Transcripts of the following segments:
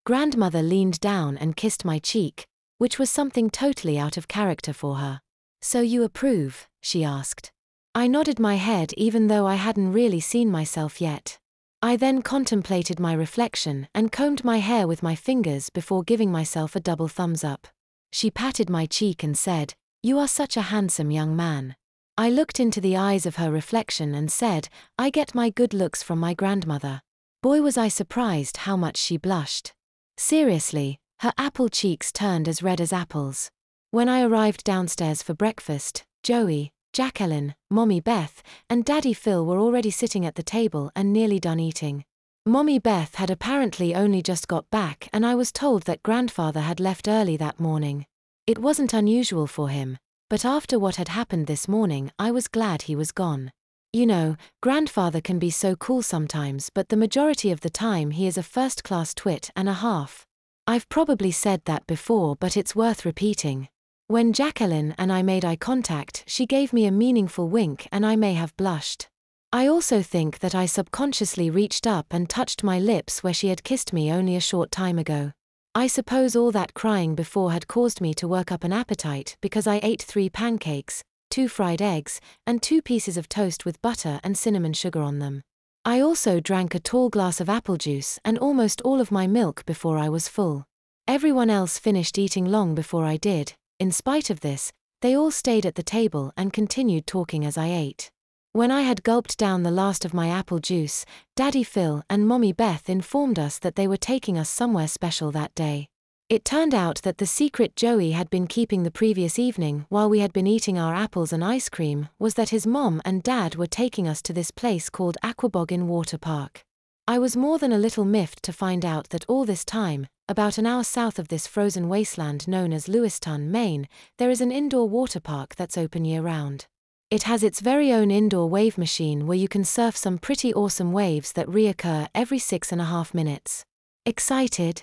Grandmother leaned down and kissed my cheek, which was something totally out of character for her. "So you approve?" she asked. I nodded my head even though I hadn't really seen myself yet. I then contemplated my reflection and combed my hair with my fingers before giving myself a double thumbs up. She patted my cheek and said, "You are such a handsome young man." I looked into the eyes of her reflection and said, "I get my good looks from my grandmother." Boy, was I surprised how much she blushed. Seriously, her apple cheeks turned as red as apples. When I arrived downstairs for breakfast, Joey, Jacqueline, Mommy Beth, and Daddy Phil were already sitting at the table and nearly done eating. Mommy Beth had apparently only just got back, and I was told that Grandfather had left early that morning. It wasn't unusual for him, but after what had happened this morning, I was glad he was gone. You know, Grandfather can be so cool sometimes, but the majority of the time he is a first-class twit and a half. I've probably said that before, but it's worth repeating. When Jacqueline and I made eye contact, she gave me a meaningful wink and I may have blushed. I also think that I subconsciously reached up and touched my lips where she had kissed me only a short time ago. I suppose all that crying before had caused me to work up an appetite because I ate 3 pancakes, 2 fried eggs, and 2 pieces of toast with butter and cinnamon sugar on them. I also drank a tall glass of apple juice and almost all of my milk before I was full. Everyone else finished eating long before I did. In spite of this, they all stayed at the table and continued talking as I ate. When I had gulped down the last of my apple juice, Daddy Phil and Mommy Beth informed us that they were taking us somewhere special that day. It turned out that the secret Joey had been keeping the previous evening while we had been eating our apples and ice cream was that his mom and dad were taking us to this place called Aquaboggin Water Park. I was more than a little miffed to find out that all this time, about an hour south of this frozen wasteland known as Lewiston, Maine, there is an indoor water park that's open year-round. It has its very own indoor wave machine where you can surf some pretty awesome waves that reoccur every 6.5 minutes. Excited?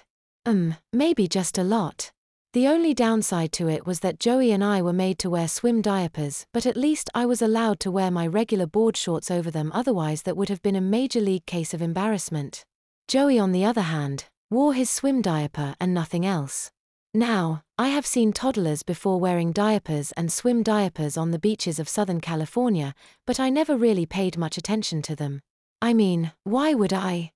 Maybe just a lot. The only downside to it was that Joey and I were made to wear swim diapers, but at least I was allowed to wear my regular board shorts over them, otherwise that would have been a major league case of embarrassment. Joey, on the other hand, wore his swim diaper and nothing else. Now, I have seen toddlers before wearing diapers and swim diapers on the beaches of Southern California, but I never really paid much attention to them. I mean, why would I?